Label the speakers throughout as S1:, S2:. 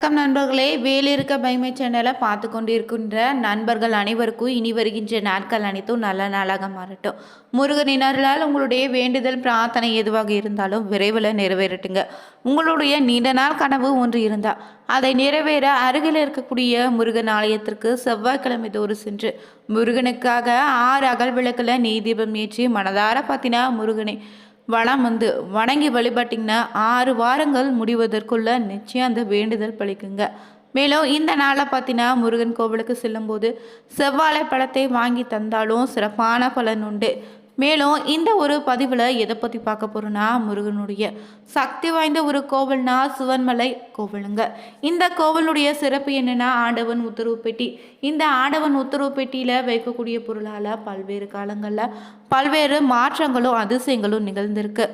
S1: வணக்கம் நண்பர்களே, வேலிருக்க பைமை சேனலை பார்த்து கொண்டு இருக்கின்ற நண்பர்கள் அனைவருக்கும் இனி வருகின்ற நாட்கள் அனைத்தும் நல்ல நாளாக மாறட்டும். முருகனின் அருளால் உங்களுடைய வேண்டுதல் பிரார்த்தனை எதுவாக இருந்தாலும் விரைவில் நிறைவேறட்டுங்க. உங்களுடைய நீண்ட நாள் கனவு ஒன்று இருந்தால் அதை நிறைவேற அருகில் இருக்கக்கூடிய முருகன் ஆலயத்திற்கு செவ்வாய்க்கிழமை தோறும் சென்று முருகனுக்காக 6 அகல் விளக்கில் நெய் தீபம் ஏற்றி மனதார பார்த்தினா முருகனை வளம் வந்து வணங்கி வழிபட்டிங்கன்னா 6 வாரங்கள் முடிவதற்குள்ள நிச்சயம் அந்த வேண்டுதல் பழிக்குங்க. மேலும் இந்த நாளை பார்த்தீங்கன்னா முருகன் கோவிலுக்கு செல்லும்போது செவ்வாழை பழத்தை வாங்கி தந்தாலும் சிறப்பான பலன் உண்டு. மேலும் இந்த ஒரு பதிவில் எதை பற்றி பார்க்க போகிறோன்னா, முருகனுடைய சக்தி வாய்ந்த ஒரு கோவில்னா சிவன்மலை கோவிலுங்க. இந்த கோவிலுடைய சிறப்பு என்னென்னா, ஆண்டவன் உத்தரவு பெட்டி. இந்த ஆண்டவன் உத்தரவு பெட்டியில் வைக்கக்கூடிய பொருளால் பல்வேறு காலங்களில் பல்வேறு மாற்றங்களும் அதிசயங்களும் நிகழ்ந்திருக்கு.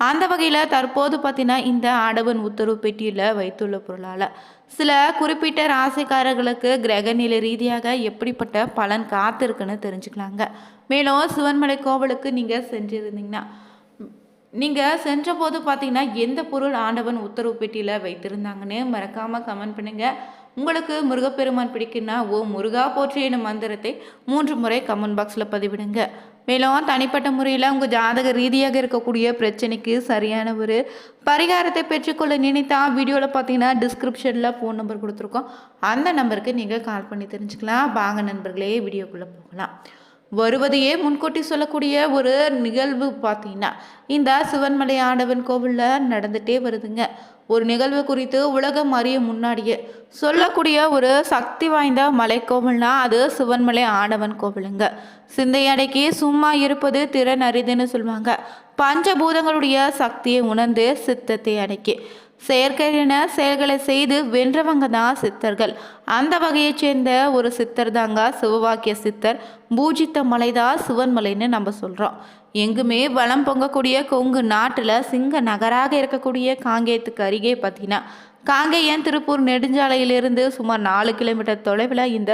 S1: அந்த வகையில் தற்போது பார்த்தீங்கன்னா இந்த ஆண்டவன் உத்தரவு பெட்டியில் வைத்துள்ள பொருளால் சில குறிப்பிட்ட ராசிக்காரர்களுக்கு கிரகநிலை ரீதியாக எப்படிப்பட்ட பலன் காத்திருக்குன்னு தெரிஞ்சுக்கலாங்க. மேலும் சிவன்மலை கோவிலுக்கு நீங்கள் செஞ்சுருந்தீங்கன்னா, நீங்கள் சென்ற போது பார்த்தீங்கன்னா எந்த பொருள் ஆண்டவன் உத்தரவு பெட்டியில் வைத்திருந்தாங்கன்னு மறக்காமல் கமெண்ட் பண்ணுங்கள். உங்களுக்கு முருகப்பெருமான் பிடிக்குன்னா ஓ முருகா போற்றி எனும் மந்திரத்தை 3 முறை கமெண்ட் பாக்ஸில் பதிவிடுங்க. மேலும் தனிப்பட்ட முறையில் உங்கள் ஜாதக ரீதியாக இருக்கக்கூடிய பிரச்சனைக்கு சரியான ஒரு பரிகாரத்தை பெற்றுக்கொள்ள நினைத்தா வீடியோவில் பார்த்தீங்கன்னா டிஸ்கிரிப்ஷனில் ஃபோன் நம்பர் கொடுத்துருக்கோம். அந்த நம்பருக்கு நீங்கள் கால் பண்ணி தெரிஞ்சுக்கலாம். வாங்க நண்பர்களே, வீடியோக்குள்ளே போகலாம். வருவதையே முன்கூட்டி சொல்லக்கூடிய ஒரு நிகழ்வு பார்த்தீங்கன்னா இந்த சிவன்மலை ஆண்டவன் கோவிலில் நடந்துகிட்டே வருதுங்க. ஒரு நிகழ்வு குறித்து உலகம் அறிய முன்னாடியே சொல்லக்கூடிய ஒரு சக்தி வாய்ந்த மலைக்கோவில்னா அது சிவன்மலை ஆண்டவன் கோவிலுங்க. சிந்தையடைக்கி சும்மா இருப்பது திறன் அரிதுன்னு சொல்லுவாங்க. பஞ்சபூதங்களுடைய சக்தியை உணர்ந்து சித்தத்தை அடக்கி செயற்கையான செயல்களை செய்து வென்றவங்க தான் சித்தர்கள். அந்த வகையை சேர்ந்த ஒரு சித்தர் தாங்க சிவவாக்கிய சித்தர். பூஜித்த மலைதான் சிவன்மலைன்னு நம்ம சொல்கிறோம். எங்குமே வளம் பொங்கக்கூடிய கொங்கு நாட்டில் சிங்க நகராக இருக்கக்கூடிய காங்கேயத்துக்கு அருகே பார்த்தீங்கன்னா காங்கேயன் திருப்பூர் நெடுஞ்சாலையிலிருந்து சுமார் 4 கிலோமீட்டர் தொலைவில் இந்த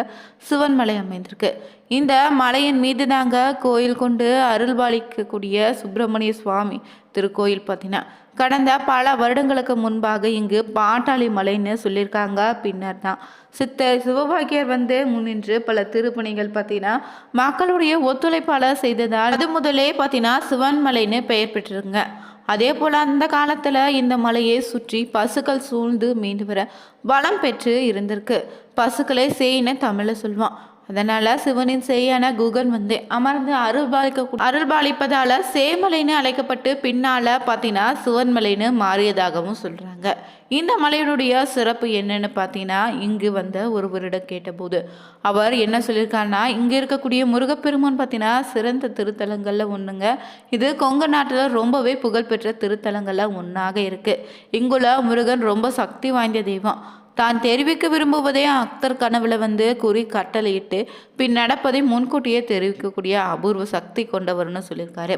S1: சிவன்மலை அமைந்திருக்கு. இந்த மலையின் மீது தாங்க கோயில் கொண்டு அருள்பாலிக்கக்கூடிய சுப்பிரமணிய சுவாமி திருக்கோயில் பார்த்தீங்கன்னா கடந்த பல வருடங்களுக்கு முன்பாக இங்கு பாட்டாளி மலைன்னு சொல்லியிருக்காங்க. பின்னர் தான் சித்தர் சிவபாக்கியர் முன்னின்று பல திருப்பணிகள் பார்த்தீங்கன்னா மக்களுடைய ஒத்துழைப்பாளர் செய்ததால் அது முதலே பார்த்தீங்கன்னா சிவன்மலைன்னு பெயர் பெற்றிருங்க. அதே போல் அந்த காலத்தில் இந்த மலையை சுற்றி பசுக்கள் சூழ்ந்து மீண்டு வர வளம் பெற்று இருந்திருக்கு. பசுக்களை சேயின்னு தமிழில் சொல்லுவான். அதனால் சிவனின் சேயான குகன் அமர்ந்து அருள்பாலிப்பதால் சேமலைன்னு அழைக்கப்பட்டு பின்னால் பார்த்தீங்கன்னா சிவன்மலைன்னு மாறியதாகவும் சொல்கிறாங்க. இந்த மலையினுடைய சிறப்பு என்னன்னு பார்த்தீங்கன்னா, இங்கு வந்த ஒருவரிடம் கேட்டபோது அவர் என்ன சொல்லியிருக்காருன்னா, இங்கே இருக்கக்கூடிய முருகப்பெருமான் பார்த்தீங்கன்னா சிறந்த திருத்தலங்களில் ஒன்றுங்க. இது கொங்கு நாட்டில் ரொம்பவே புகழ்பெற்ற திருத்தலங்களில் ஒன்றாக இருக்குது. இங்குள்ள முருகன் ரொம்ப சக்தி வாய்ந்த தெய்வம். தான் தெரிவிக்க விரும்புவதே அக்தர் கனவுல கூறி கட்டளையிட்டு பின் நடப்பதை முன்கூட்டியே தெரிவிக்கக்கூடிய அபூர்வ சக்தி கொண்டவர்னு சொல்லியிருக்காரு.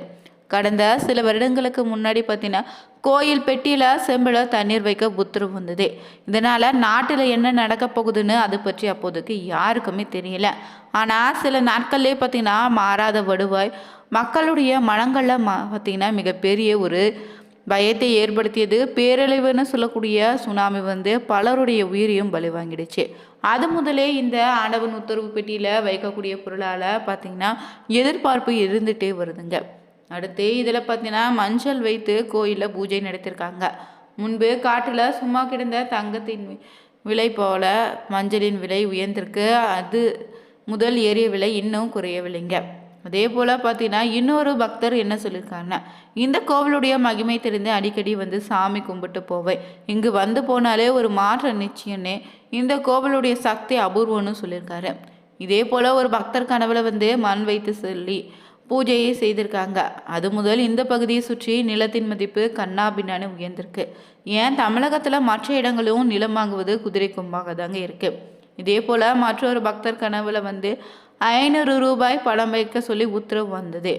S1: கடந்த சில வருடங்களுக்கு முன்னாடி பார்த்தீங்கன்னா கோயில் பெட்டியில் செம்பில் தண்ணீர் வைக்க உத்தரவு வந்தது. இதனால் நாட்டில் என்ன நடக்க போகுதுன்னு அது பற்றி அப்போதைக்கு யாருக்குமே தெரியல. ஆனால் சில நாட்கள்லேயே பார்த்தீங்கன்னா மாறாத வடுவாய் மக்களுடைய மனங்களில் பார்த்தீங்கன்னா மிகப்பெரிய ஒரு பயத்தை ஏற்படுத்தியது. பேரழிவுன்னு சொல்லக்கூடிய சுனாமி பலருடைய உயிரையும் பலி வாங்கிடுச்சு. அது முதலே இந்த ஆண்டவன் உத்தரவு பெட்டியில் வைக்கக்கூடிய பொருளால் பார்த்திங்கன்னா எதிர்பார்ப்பு இருந்துகிட்டே வருதுங்க. அடுத்து இதில் பார்த்தீங்கன்னா மஞ்சள் வைத்து கோயிலில் பூஜை நடத்தியிருக்காங்க. முன்பு காட்டில் சும்மா கிடந்த தங்கத்தின் விலை போல மஞ்சளின் விலை உயர்ந்திருக்கு. அது முதல் ஏறிய விலை இன்னும் குறையவில்லைங்க. அதே போல் பார்த்தீங்கன்னா இன்னொரு பக்தர் என்ன சொல்லியிருக்காருன்னா, இந்த கோவிலுடைய மகிமை தெரிந்து அடிக்கடி சாமி கும்பிட்டு போவேன். இங்கு போனாலே ஒரு மாற்றம் நிச்சயம்னே. இந்த கோவிலுடைய சக்தி அபூர்வம்னு சொல்லியிருக்காரு. இதே போல் ஒரு பக்தர் கனவுல மண் வைத்து சொல்லி பூஜையை செய்திருக்காங்க. அது முதல் இந்த பகுதியை சுற்றி நிலத்தின் மதிப்பு கண்ணாபின்னான்னு உயர்ந்திருக்கு. ஏன் தமிழகத்தில் மற்ற இடங்களும் நிலம் வாங்குவது குதிரை கொம்பாக தாங்க இருக்குது. இதே போல் மற்றொரு பக்தர் கனவுல 500 ரூபாய் பணம் வைக்க சொல்லி உத்தரவு வந்தது.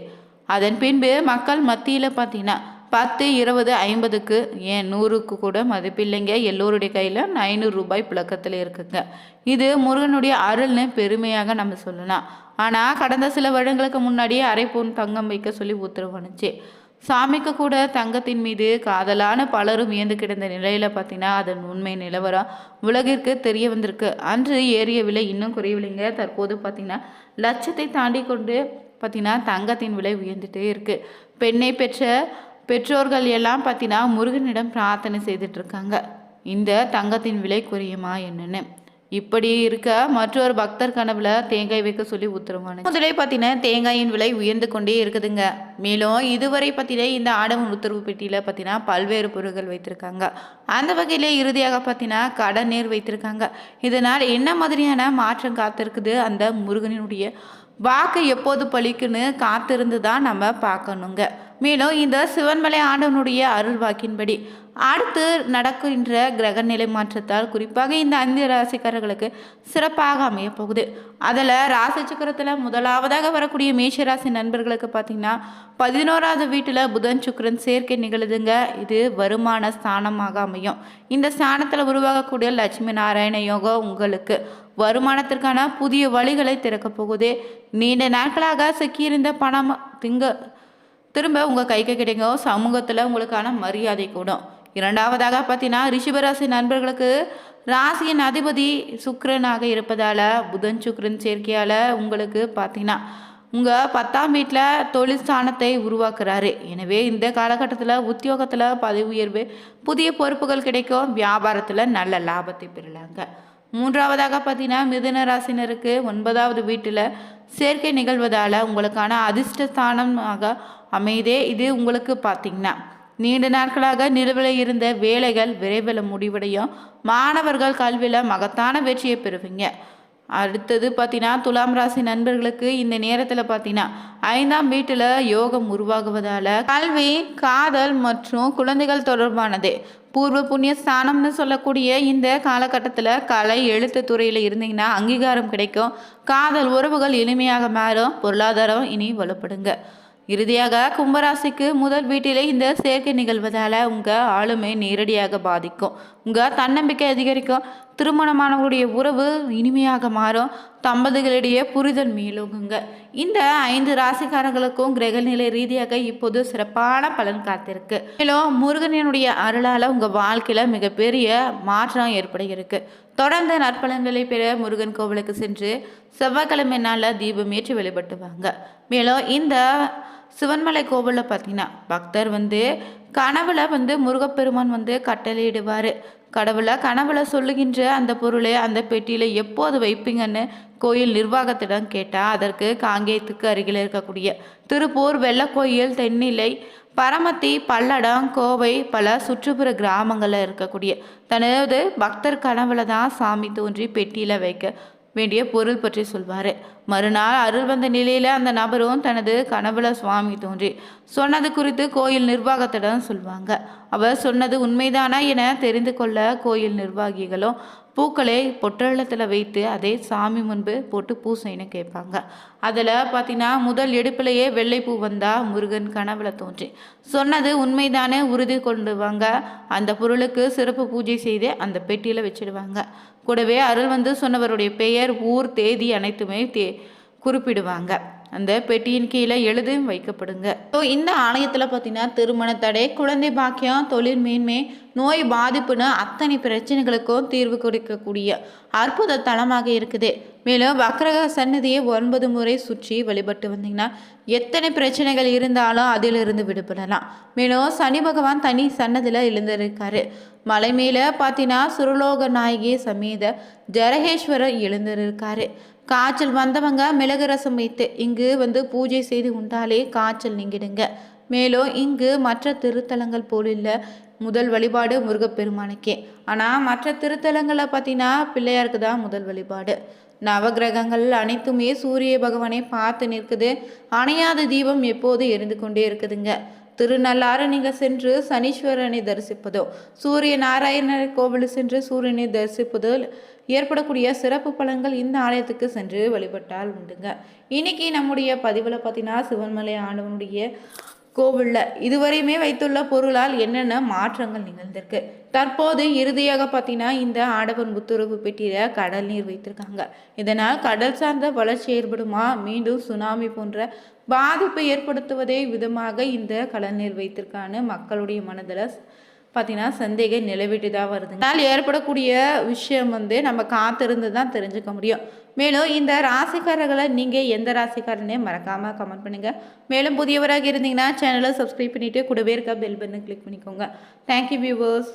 S1: அதன் பின்பு மக்கள் மத்தியில் பார்த்தீங்கன்னா 10, 20, 50க்கு ஏன் 100க்கு கூட மதிப்பில்லைங்க. எல்லோருடைய கையில் 500 ரூபாய் புழக்கத்தில் இருக்குங்க. இது முருகனுடைய அருள்னு பெருமையாக நம்ம சொல்லலாம். ஆனால் கடந்த சில வருடங்களுக்கு முன்னாடியே 1/2 பவுன் தங்கம் வைக்க சொல்லி உத்தரவு வந்துச்சு. சாமிக்கு கூட தங்கத்தின் மீது காதலான பலரும் வியந்து கிடந்த நிலையில் பார்த்தீங்கன்னா அதன் உண்மை நிலவரம் உலகிற்கு தெரிய வந்திருக்கு. அன்று ஏறிய விலை இன்னும் குறையவில்லைங்க. தற்போது பார்த்தீங்கன்னா லட்சத்தை தாண்டி கொண்டு பார்த்தீங்கன்னா தங்கத்தின் விலை உயர்ந்துட்டே இருக்கு. பெண்ணை பெற்ற பெற்றோர்கள் எல்லாம் பார்த்தீங்கன்னா முருகனிடம் பிரார்த்தனை செய்துட்டு இருக்காங்க, இந்த தங்கத்தின் விலை குறையுமா என்னன்னு. இப்படி இருக்க மற்றொரு பக்தர் கனவுல தேங்காய் வைக்க சொல்லி உத்தரவானது. முதலே பார்த்தீங்கன்னா தேங்காயின் விலை உயர்ந்து கொண்டே இருக்குதுங்க. மேலும் இதுவரை பார்த்தீங்கன்னா இந்த ஆடவன் உத்தரவு பெட்டியில் பார்த்தீங்கன்னா பல்வேறு பொருட்கள் வைத்திருக்காங்க. அந்த வகையில் இறுதியாக பார்த்தீங்கன்னா கடன் நீர் வைத்திருக்காங்க. இதனால் என்ன மாதிரியான மாற்றம் காத்திருக்குது, அந்த முருகனுடைய வாக்கு எப்போது பழிக்குன்னு காத்திருந்து தான் நம்ம பார்க்கணுங்க. மேலும் இந்த சிவன்மலை ஆண்டவனுடைய அருள் வாக்கின்படி அடுத்து நடக்கின்ற கிரக நிலை மாற்றத்தால் குறிப்பாக இந்த 5 ராசிக்காரர்களுக்கு சிறப்பாக அமைய போகுது. அதில் ராசி சக்கரத்தில் முதலாவதாக வரக்கூடிய மேஷராசி நண்பர்களுக்கு பார்த்தீங்கன்னா 11வது வீட்டில் புதன் சுக்கிரன் சேர்க்கை நிகழுதுங்க. இது வருமான ஸ்தானமாக அமையும். இந்த ஸ்தானத்தில் உருவாகக்கூடிய லட்சுமி நாராயண யோகம் உங்களுக்கு வருமானத்திற்கான புதிய வழிகளை திறக்க போகுது. நீண்ட நாட்களாக சிக்கியிருந்த பணம் திரும்ப உங்கள் கைக்கு கிடைக்கும். சமூகத்தில் உங்களுக்கான மரியாதை கூடும். இரண்டாவதாக பார்த்தீங்கன்னா ரிஷபராசி நண்பர்களுக்கு ராசியின் அதிபதி சுக்கிரனாக இருப்பதால் புதன் சுக்கிரன் சேர்க்கையால் உங்களுக்கு பார்த்தீங்கன்னா உங்கள் 10ஆம் வீட்டில் தொழில் ஸ்தானத்தை உருவாக்குறாரு. எனவே இந்த காலகட்டத்தில் உத்தியோகத்தில் பதவி உயர்வு, புதிய பொறுப்புகள் கிடைக்கும். வியாபாரத்தில் நல்ல லாபத்தை பெறலாங்க. மூன்றாவதாக பார்த்தீங்கன்னா மிதுன ராசினருக்கு 9வது வீட்டில் சேர்க்கை நிகழ்வதால் உங்களுக்கான அதிர்ஷ்டஸ்தானமாக அமைதே. இது உங்களுக்கு பார்த்தீங்கன்னா நீண்ட நாட்களாக நிலுவையில் இருந்த வேலைகள் விரைவில் முடிவடையும். மாணவர்கள் கல்வியில் மகத்தான வெற்றியை பெறுவீங்க. அடுத்தது பார்த்தீங்கன்னா துலாம் ராசி நண்பர்களுக்கு இந்த நேரத்தில் பார்த்தீங்கன்னா 5ஆம் வீட்டில் யோகம் உருவாகுவதால் கல்வி, காதல் மற்றும் குழந்தைகள் தொடர்பானது பூர்வ புண்ணிய ஸ்தானம்னு சொல்லக்கூடிய இந்த காலகட்டத்தில் கலை, எழுத்து துறையில் இருந்தீங்கன்னா அங்கீகாரம் கிடைக்கும். காதல் உறவுகள் எளிமையாக மாறும். பொருளாதாரம் இனி வலுப்படுங்க. இறுதியாக கும்பராசிக்கு முதல் வீட்டிலே இந்த சேர்க்கை நிகழ்வதால் உங்கள் ஆளுமை நேரடியாக பாதிக்கும். உங்கள் தன்னம்பிக்கை அதிகரிக்கும். திருமணமானவர்களுடைய உறவு இனிமையாக மாறும். தம்பதிகளிடையே புரிதல் மேலோங்குங்க. இந்த 5 ராசிக்காரர்களுக்கும் கிரகநிலை ரீதியாக இப்போது சிறப்பான பலன் காத்திருக்கு. மேலும் முருகனுடைய அருளால் உங்கள் வாழ்க்கையில் மிகப்பெரிய மாற்றம் ஏற்படுகிறது. தொடர்ந்து நற்பலன்களை பெற முருகன் கோவிலுக்கு சென்று செவ்வாய்க்கிழமை நாளில் தீபம் ஏற்றி வழிபட்டுவாங்க. மேலும் இந்த சிவன்மலை கோவிலில் பார்த்தீங்கன்னா பக்தர் கனவுல முருகப்பெருமான் கட்டளையிடுவார். கனவுல சொல்லுகின்ற அந்த பொருளை அந்த பெட்டியில் எப்போது வைப்பீங்கன்னு கோயில் நிர்வாகத்திடம் கேட்டால் அதற்கு காங்கேயத்துக்கு அருகில் இருக்கக்கூடிய திருப்பூர், வெள்ளக்கோயில், தென்னிலை, பரமத்தி, பல்லடம், கோவை பல சுற்றுப்புற கிராமங்களில் இருக்கக்கூடிய தனது பக்தர் கனவுல தான் சாமி தோன்றி பெட்டியில் வைக்க வேண்டிய பொருள் பற்றி சொல்வார். மறுநாள் அருள் வந்த நிலையில் அந்த நபரும் தனது கனவுல சுவாமி தோன்றி சொன்னது குறித்து கோயில் நிர்வாகத்திடம் சொல்லுவாங்க. அவர் சொன்னது உண்மைதானா என தெரிந்து கொள்ள கோயில் நிர்வாகிகளும் பூக்களை பொட்டலத்தில் வைத்து அதை சாமி முன்பு போட்டு பூசைன்னு கேட்பாங்க. அதில் பார்த்தீங்கன்னா முதல் எடுப்பிலேயே வெள்ளைப்பூ வந்தால் முருகன் கனவுல தோன்றி சொன்னது உண்மைதானே உறுதி கொண்டுவாங்க. அந்த பொருளுக்கு சிறப்பு பூஜை செய்து அந்த பெட்டியில் வச்சிடுவாங்க. கூடவே அருள் சொன்னவருடைய பெயர், ஊர், தேதி அனைத்துமே குறிப்பிடுவாங்க. அந்த பெட்டியின் கீழே எழுதும் வைக்கப்படுங்க. ஸோ இந்த ஆலயத்தில் பார்த்தீங்கன்னா திருமண தடை, குழந்தை பாக்கியம், தொழில் மேன்மை, நோய் பாதிப்புன்னு அத்தனை பிரச்சனைகளுக்கும் தீர்வு கொடுக்கக்கூடிய அற்புத தலமாக இருக்குது. மேலும் வக்ரக சன்னதியை 9 முறை சுற்றி வழிபட்டு வந்தீங்கன்னா எத்தனை பிரச்சனைகள் இருந்தாலும் அதிலிருந்து விடுபடலாம். மேலும் சனி பகவான் தனி சன்னதியில் எழுந்திருக்காரு. மலை மேலே பார்த்தீங்கன்னா சுரலோக நாயகி சமேத ஜரகேஸ்வரர் எழுந்திருக்காரு. காய்ச்சல் வந்தவங்க மிளகு ரசம் வைத்து இங்கு பூஜை செய்து உண்டாலே காய்ச்சல் நீங்கிடுங்க. மேலும் இங்கு மற்ற திருத்தலங்கள் போல் இல்லை. முதல் வழிபாடு முருகப்பெருமானுக்கே. ஆனால் மற்ற திருத்தலங்களை பார்த்தீங்கன்னா பிள்ளையாருக்கு தான் முதல் வழிபாடு. நவகிரகங்கள் அனைத்துமே சூரிய பகவானை பார்த்து நிற்குது. அணையாத தீபம் எப்போது எரிந்து கொண்டே இருக்குதுங்க. திருநள்ளாறு நீங்கள் சென்று சனீஸ்வரனை தரிசிப்பதோ, சூரிய நாராயணர் கோவில் சென்று சூரியனை தரிசிப்பதோ ஏற்படக்கூடிய சிறப்பு பலன்கள் இந்த ஆலயத்துக்கு சென்று வழிபட்டால் உண்டுங்க. இன்னைக்கு நம்முடைய பதிவில் பார்த்தீங்கன்னா சிவன்மலை ஆண்டவனுடைய கோவிலில் இதுவரையுமே வைத்துள்ள பொருளால் என்னென்ன மாற்றங்கள் நிகழ்ந்திருக்கு. தற்போது இறுதியாக பார்த்தீங்கன்னா இந்த ஆடவன் புத்துறவு பெட்டியில் கடல் நீர் வைத்திருக்காங்க. இதனால் கடல் சார்ந்த வளர்ச்சி ஏற்படுமா, மீண்டும் சுனாமி போன்ற பாதிப்பை ஏற்படுத்துவதே விதமாக இந்த கடல் நீர் வைத்திருக்கான்னு மக்களுடைய மனதில் பார்த்தீங்கன்னா சந்தேகம் நிலவிட்டு தான் வருது. இதனால் ஏற்படக்கூடிய விஷயம் நம்ம காத்திருந்து தான் தெரிஞ்சுக்க முடியும். மேலும் இந்த ராசிக்காரர்களை நீங்கள் எந்த ராசிக்காரனே மறக்காமல் கமெண்ட் பண்ணுங்கள். மேலும் புதியவராக இருந்தீங்கன்னா சேனலை சப்ஸ்கிரைப் பண்ணிவிட்டு கூடவே இருக்க பெல் பட்டனை கிளிக் பண்ணிக்கோங்க. Thank you viewers.